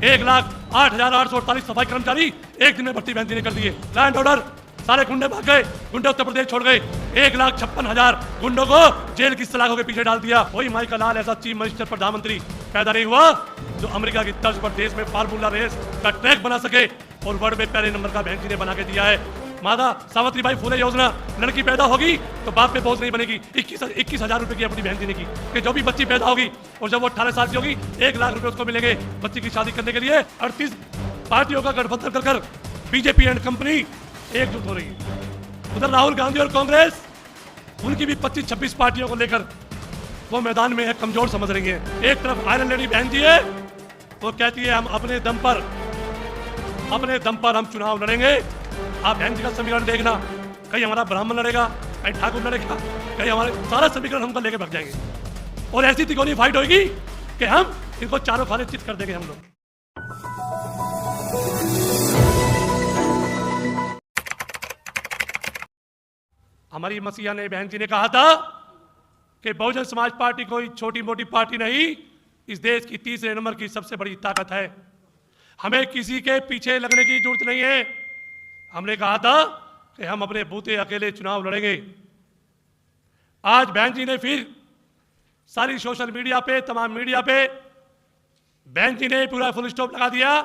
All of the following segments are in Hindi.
1,08,848 सफाई कर्मचारी एक दिन में भर्ती बहन जी ने कर दिए। लैंड ऑर्डर, सारे गुंडे भाग गए, गुंडे उत्तर प्रदेश छोड़ गए। 1,56,000 गुंडों को जेल की सलाखों के पीछे डाल दिया। वही माइकल लाल ऐसा चीफ मिनिस्टर प्रधानमंत्री पैदा नहीं हुआ जो अमेरिका की तर्ज पर देश में फार्मूला रेस का ट्रैक बना सके और वर्ल्ड में पहले नंबर का बहन जी ने बना के दिया है। माता सावित्रीबाई फुले योजना, लड़की पैदा होगी तो बाप पे बोझ नहीं बनेगी। 21,000 रुपए की अपनी बहन जी ने की कि जो भी बच्ची पैदा होगी और जब वो 18 साल की होगी 1 लाख रुपए उसको मिलेंगे बच्ची की शादी करने के लिए। 38 पार्टियों का गठबंधन कर बीजेपी एंड कंपनी एकजुट हो रही है। उधर राहुल गांधी और कांग्रेस, उनकी भी 25-26 पार्टियों को लेकर वो मैदान में है, कमजोर समझ रही है। एक तरफ आयरन लेडी बहन जी है, वो कहती है हम अपने दम पर हम चुनाव लड़ेंगे। आप बहन जी का समीकरण देखना, कहीं हमारा ब्राह्मण लड़ेगा, कहीं ठाकुर लड़ेगा, कहीं हमारे सारा समीकरण हमको लेके भाग जाएंगे और ऐसी तिकोनी फाइट होगी कि हम इनको चारों खाने चित कर देंगे हम लोग। हमारी मसीहा ने बहन जी ने कहा था कि बहुजन समाज पार्टी कोई छोटी मोटी पार्टी नहीं, इस देश की तीसरे नंबर की सबसे बड़ी ताकत है। हमें किसी के पीछे लगने की जरूरत नहीं है। हमने कहा था कि हम अपने बूते अकेले चुनाव लड़ेंगे। आज बहन जी ने फिर सारी सोशल मीडिया पे, तमाम मीडिया पे बहन जी ने पूरा फुल स्टॉप लगा दिया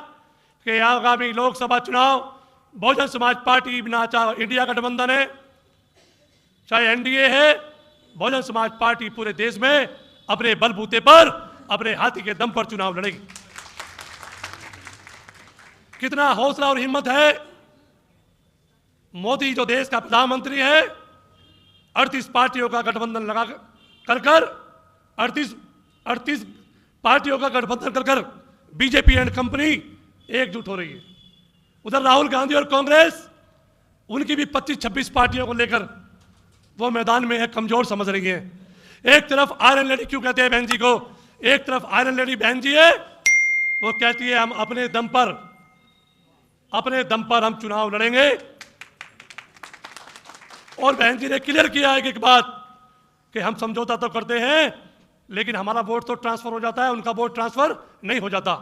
कि आगामी लोकसभा चुनाव बहुजन समाज पार्टी बिना चाहे इंडिया गठबंधन है चाहे एनडीए है, बहुजन समाज पार्टी पूरे देश में अपने बलबूते पर, अपने हाथी के दम पर चुनाव लड़ेगी। कितना हौसला और हिम्मत है। मोदी जो देश का प्रधानमंत्री है, 38 पार्टियों का गठबंधन लगा कर 38 पार्टियों का गठबंधन कर बीजेपी एंड कंपनी एकजुट हो रही है। उधर राहुल गांधी और कांग्रेस, उनकी भी 25-26 पार्टियों को लेकर वो मैदान में है, कमजोर समझ रही है। एक तरफ आयरन लेडी क्यों कहते हैं बहन जी को, एक तरफ आयरन लेडी बहन जी है, वो कहती है हम अपने दम पर हम चुनाव लड़ेंगे। और बहन जी ने क्लियर किया है एक बात कि हम समझौता तो करते हैं लेकिन हमारा वोट तो ट्रांसफर हो जाता है, उनका वोट ट्रांसफर नहीं हो जाता।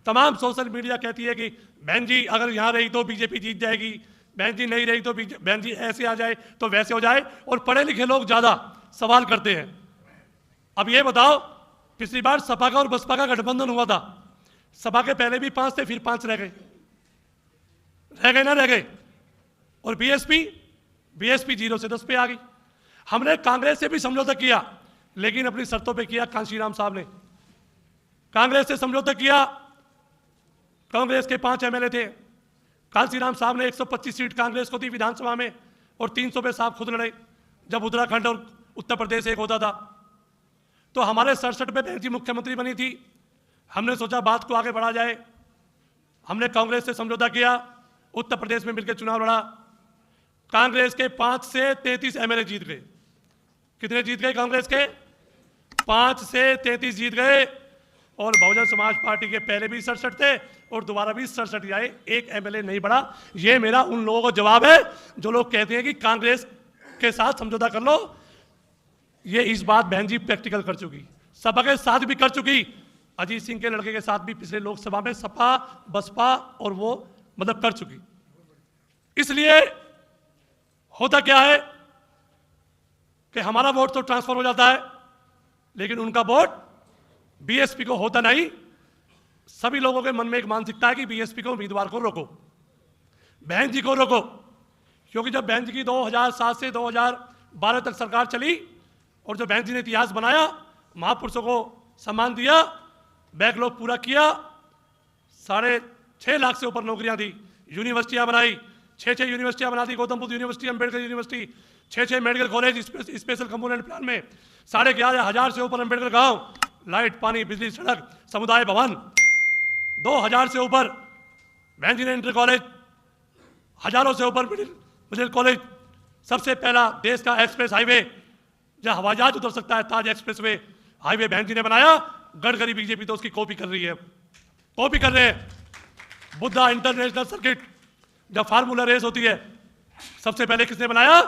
तमाम सोशल मीडिया कहती है कि बहन जी अगर यहां रही तो बीजेपी जीत जाएगी, बहन जी नहीं रही तो बहन जी ऐसे आ जाए तो वैसे हो जाए। और पढ़े लिखे लोग ज्यादा सवाल करते हैं। अब ये बताओ, पिछली बार सपा का और बसपा का गठबंधन हुआ था, सपा के पहले भी 5 थे, फिर 5 रह गए। और बीएसपी 0 से 10 पे आ गई। हमने कांग्रेस से भी समझौता किया लेकिन अपनी शर्तों पे किया। कांशीराम साहब ने कांग्रेस से समझौता किया। कांग्रेस के 5 एमएलए थे, कांशीराम साहब ने 125 सीट कांग्रेस को दी विधानसभा में और 300 पे साहब खुद लड़े जब उत्तराखंड और उत्तर प्रदेश एक होता था। तो हमारे 67 पे बहन जी मुख्यमंत्री बनी थी। हमने सोचा बात को आगे बढ़ा जाए, हमने कांग्रेस से समझौता किया, उत्तर प्रदेश में मिलकर चुनाव लड़ा। कांग्रेस के 5 से 33 एमएलए जीत गए। कितने जीत गए कांग्रेस के? 5 से 33 जीत गए। और बहुजन समाज पार्टी के पहले भी 67 थे और दोबारा भी 67 आए, 1 एमएलए नहीं बढ़ा। ये मेरा उन लोगों को जवाब है जो लोग कहते हैं कि कांग्रेस के साथ समझौता कर लो। ये इस बात बहन जी प्रैक्टिकल कर चुकी, सपा के साथ भी कर चुकी, अजीत सिंह के लड़के के साथ भी पिछले लोकसभा में सपा बसपा और वो मतलब कर चुकी। इसलिए होता क्या है कि हमारा वोट तो ट्रांसफर हो जाता है लेकिन उनका वोट बीएसपी को होता नहीं। सभी लोगों के मन में एक मानसिकता है कि बीएसपी को उम्मीदवार को रोको, बहन जी को रोको। क्योंकि जब बहन जी की 2007 से 2012 तक सरकार चली और जो बहन जी ने इतिहास बनाया, महापुरुषों को सम्मान दिया, बैकलॉग पूरा किया, 6.5 लाख से ऊपर नौकरियां दी, यूनिवर्सिटियां बनाई, 6 यूनिवर्सिटियां बना दी, Gautam Buddha university, Ambedkar university, 6 medical college special component plan में, 11,500 से ऊपर अम्बेडकर गांव, लाइट पानी बिजली सड़क समुदाय भवन, 2,000 से ऊपर बहन जी ने इंटर कॉलेज, हजारों से ऊपर मिडिल कॉलेज, सबसे पहला देश का एक्सप्रेस हाईवे जहां हवाई जहाज उतर सकता है, ताज एक्सप्रेस वे हाईवे बहन जी ने बनाया। गडकरी बीजेपी तो उसकी कॉपी कर रही है, कॉपी कर रहे हैं। बुद्धा इंटरनेशनल सर्किट जब फार्मूला रेस होती है, सबसे पहले किसने बनाया?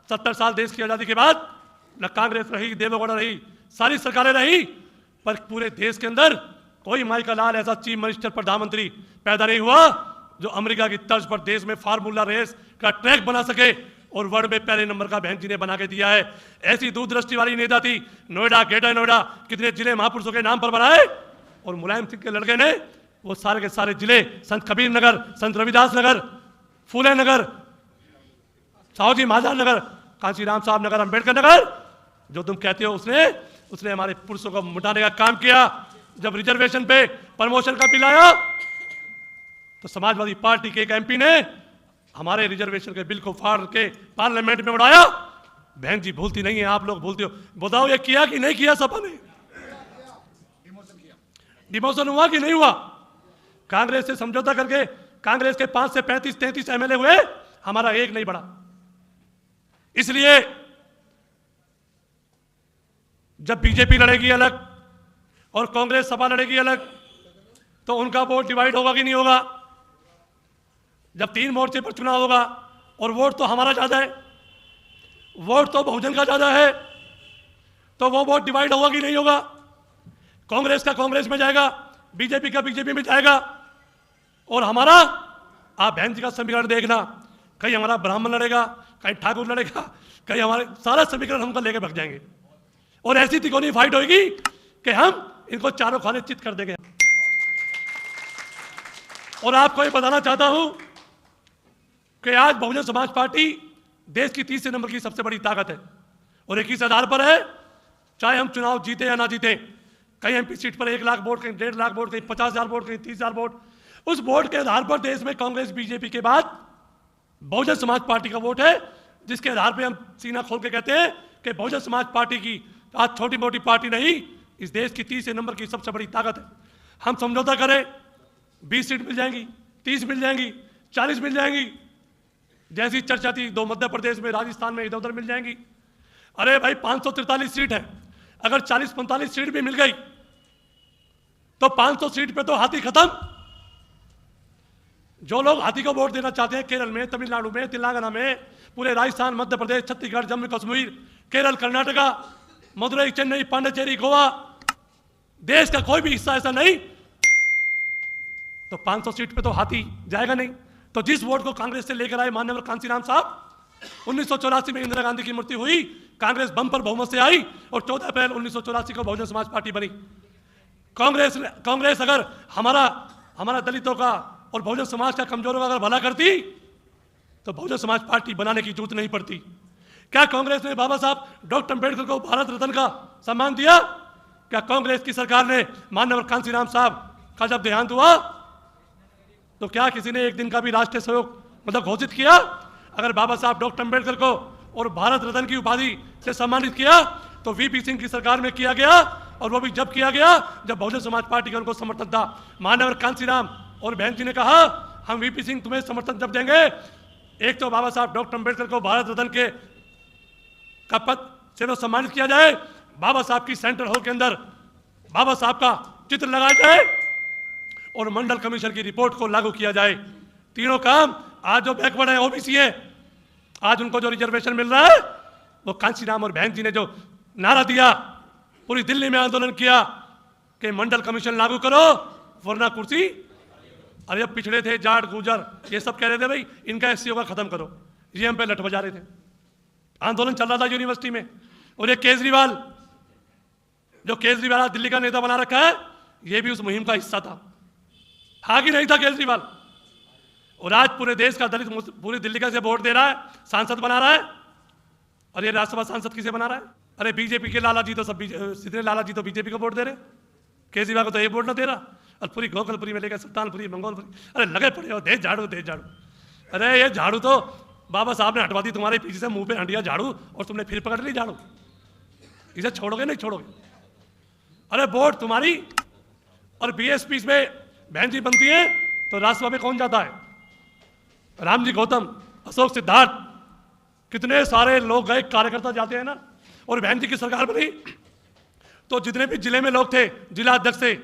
70 साल देश की आज़ादी के बाद न कांग्रेस रही, देवेगौड़ा रही, सारी सरकारें रही, पर पूरे देश के अंदर कोई माइकल लाल ऐसा चीफ मिनिस्टर प्रधानमंत्री पैदा नहीं हुआ जो अमेरिका की तर्ज पर देश में फार्मूला रेस का ट्रैक बना सके और वर्ल्ड में पहले नंबर का बहन जी ने बना के दिया है। ऐसी दूरदृष्टि वाली नेता थी। नोएडा, ग्रेटर नोएडा कितने जिले महापुरुषों के नाम पर बनाए, और मुलायम सिंह के लड़के ने वो सारे के सारे जिले, संत कबीर नगर, संत रविदास नगर, फूले नगर, साहूजी महाराज नगर, कांशीराम साहब नगर, अंबेडकर नगर, जो तुम कहते हो उसने हमारे पुरुषों को मिटाने का काम किया। जब रिजर्वेशन पे प्रमोशन का बिल आया तो समाजवादी पार्टी के एक एमपी ने हमारे रिजर्वेशन के बिल को फाड़ के पार्लियामेंट में उड़ाया। बहन जी भूलती नहीं है, आप लोग भूलते हो। बताओ ये किया कि नहीं किया सपा ने? डिमोशन हुआ कि नहीं हुआ? कांग्रेस से समझौता करके कांग्रेस के 5 से 35-33 एमएलए हुए, हमारा एक नहीं बढ़ा। इसलिए जब बीजेपी लड़ेगी अलग और कांग्रेस सपा लड़ेगी अलग तो उनका वोट डिवाइड होगा कि नहीं होगा? जब 3 मोर्चे पर चुनाव होगा और वोट तो हमारा ज्यादा है, वोट तो बहुजन का ज्यादा है, तो वो वोट डिवाइड होगा कि नहीं होगा? कांग्रेस का कांग्रेस में जाएगा, बीजेपी का बीजेपी में जाएगा, और हमारा, आप बहन जी का समीकरण देखना, कहीं हमारा ब्राह्मण लड़ेगा, कहीं ठाकुर लड़ेगा, कहीं हमारे सारा समीकरण हमको लेके भाग जाएंगे, और ऐसी तिकोनी फाइट होगी कि हम इनको चारों खाने चित कर देंगे। और आपको ये बताना चाहता हूं कि आज बहुजन समाज पार्टी देश की 30 नंबर की सबसे बड़ी ताकत है, और एक इस आधार पर है, चाहे हम चुनाव जीते या ना जीते, कहीं एमपी सीट पर 1 लाख वोट, कहीं 1.5 लाख वोट, कहीं 50,000 वोट, कहीं 30,000 वोट, उस वोट के आधार पर देश में कांग्रेस बीजेपी के बाद बहुजन समाज पार्टी का वोट है, जिसके आधार पर हम सीना खोल के कहते हैं कि बहुजन समाज पार्टी की आज छोटी मोटी पार्टी नहीं, इस देश की 30 नंबर की सबसे बड़ी ताकत है। हम समझौता करें, 20 सीट मिल जाएंगी, 30 मिल जाएंगी, 40 मिल जाएंगी, जैसी चर्चा थी 2 मध्य प्रदेश में, राजस्थान में, इधर उधर मिल जाएंगी। अरे भाई 543 सीट है, अगर 40-45 सीट भी मिल गई तो 500 सीट पे तो हाथी खत्म। जो लोग हाथी को वोट देना चाहते हैं केरल में, तमिलनाडु में, तेलंगाना में, पूरे राजस्थान, मध्य प्रदेश, छत्तीसगढ़, जम्मू कश्मीर, केरल, कर्नाटका, मदुरई, चेन्नई, पांडिचेरी, गोवा, देश का कोई भी हिस्सा ऐसा नहीं तो 500 सीट पे तो हाथी जाएगा नहीं। तो जिस वोट को कांग्रेस से लेकर आए माननीय कांशीराम साहब, 1984 में इंदिरा गांधी की मृत्यु हुई, कांग्रेस बम्पर बहुमत से आई और 14 अप्रैल 1984 को बहुजन समाज पार्टी बनी। कांग्रेस अगर हमारा दलितों का और बहुजन समाज का कमजोरों का अगर भला करती तो बहुजन समाज पार्टी बनाने की जरूरत नहीं पड़ती। क्या कांग्रेस ने बाबा साहब डॉक्टर अम्बेडकर को भारत रत्न का सम्मान दिया? क्या कांग्रेस की सरकार ने माननीय कांशीराम साहब का जब देहांत हुआ तो क्या किसी ने एक दिन का भी राष्ट्रीय सहयोग घोषित किया? अगर बाबा साहब डॉक्टर अम्बेडकर को और भारत रत्न की उपाधि से सम्मानित किया तो वीपी सिंह की सरकार में किया गया, और वो भी जब किया गया जब बहुजन समाज पार्टी का उनको समर्थन था। माननीय कांशीराम और बहन जी ने कहा हम वीपी सिंह तुम्हें समर्थन जब देंगे, एक तो बाबा साहब डॉक्टर अम्बेडकर को भारत रत्न के का पद से तो सम्मानित किया जाए, बाबा साहब की सेंट्रल हॉल के अंदर बाबा साहब का चित्र लगाया जाए और मंडल कमीशन की रिपोर्ट को लागू किया जाए। तीनों काम आज जो बैकवर्ड है ओबीसी है, आज उनको जो रिजर्वेशन मिल रहा है, वो कांशीराम और बहन जी ने जो नारा दिया, पूरी दिल्ली में आंदोलन किया कि मंडल कमीशन लागू करो वरना कुर्सी। अरे अब पिछड़े थे, जाट, गुजर, ये सब कह रहे थे भाई इनका एससी होगा खत्म करो, ये हम पे लठ बजा रहे थे, आंदोलन चल रहा था यूनिवर्सिटी में। और ये केजरीवाल, जो केजरीवाल दिल्ली का नेता बना रखा है, ये भी उस मुहिम का हिस्सा था। कि नहीं था केजरीवाल? और आज पूरे देश का दलित पूरी दिल्ली का से वोट दे रहा है, सांसद बना रहा है, और ये राज्यसभा सांसद किसे बना रहा है? अरे बीजेपी के लाला जी तो सब सीधे लाला जी तो बीजेपी को वोट दे रहे, केजरीवाल को तो ये वोट ना दे रहा। और पूरी गोकलपुरी में लेकर सुल्तानपुरी, मंगोलपुरी, अरे लगे पड़े हो दे झाड़ू दे झाड़ू। अरे ये झाड़ू तो बाबा साहब ने हटवा दी तुम्हारे पीछे से, मुंह पे हंडिया झाड़ू, और तुमने फिर पकड़ ली झाड़ू। इसे छोड़ोगे नहीं छोड़ोगे? अरे वोट तुम्हारी, और बीएसपी में बहन जी बनती है तो राज्यसभा में कौन जाता है? राम जी गौतम, अशोक सिद्धार्थ, कितने सारे लोग गए, कार्यकर्ता जाते हैं ना। और बहन जी की सरकार बनी तो जितने भी जिले में लोग थे, जिला अध्यक्ष थे,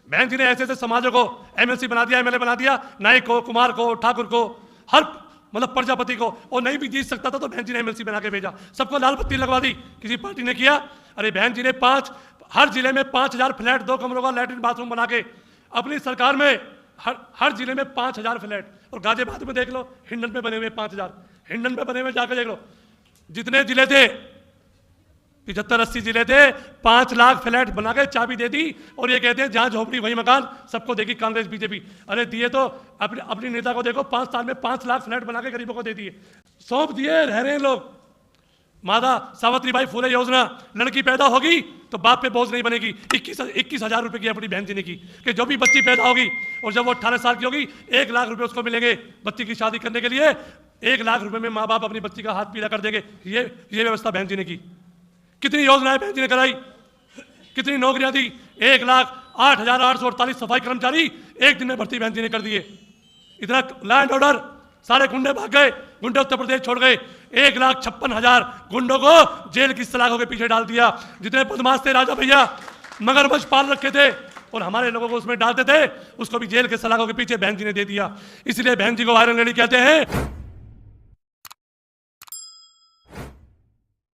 बहन जी ने ऐसे ऐसे समाजों को एमएलसी बना दिया, एमएलए बना दिया, नायक को, कुमार को, ठाकुर को, हर मतलब प्रजापति को, और नहीं भी जीत सकता था तो बहन जी ने एमएलसी बना के भेजा, सबको लाल बत्ती लगवा दी, किसी पार्टी ने किया? अरे बहन जी ने हर जिले में 5,000 फ्लैट 2 कमरों का लैट्रिन बाथरूम बना के अपनी सरकार में हर जिले में 5,000 फ्लैट, और गाजियाबाद में देख लो हिंडन में बने हुए 5,000, हिंडन में बने हुए जाकर देख लो, जितने जिले थे 75-80 जिले थे, 5 लाख फ्लैट बना के चाबी दे दी, और ये कहते हैं जहां झोपड़ी वही मकान, सबको देगी कांग्रेस बीजेपी। अरे दिए तो अपनी नेता को देखो, 5 साल में 5 लाख फ्लैट बना के गरीबों को दे दिए, सौंप दिए, रह रहे हैं लोग। माता सावित्रीबाई फुले योजना, लड़की पैदा होगी तो बाप पे बोझ नहीं बनेगी, 21,000 रुपए की अपनी बहन जी ने की कि जो भी बच्ची पैदा होगी और जब वो 18 साल की होगी 1 लाख रुपए उसको मिलेंगे बच्ची की शादी करने के लिए, 1 लाख रुपए में माँ बाप अपनी बच्ची का हाथ पीला कर देंगे। ये व्यवस्था बहन जी ने की। कितनी योजनाएं बहन जी ने कराई, कितनी नौकरियां दी, 1,08,848 सफाई कर्मचारी एक दिन में भर्ती बहन जी ने कर दिए। इतना लैंड ऑर्डर, सारे गुंडे भाग गए, गुंडे उत्तर प्रदेश छोड़ गए, 1,56,000 गुंडों को जेल की सलाखों के पीछे डाल दिया। जितने बदमाश थे राजा भैया, मगरमच्छ पाल रखे थे और हमारे लोगों को उसमें डालते थे, उसको भी जेल के सलाखों के पीछे बहन जी ने दे दिया। इसलिए बहन जी को आयरन लेडी कहते हैं।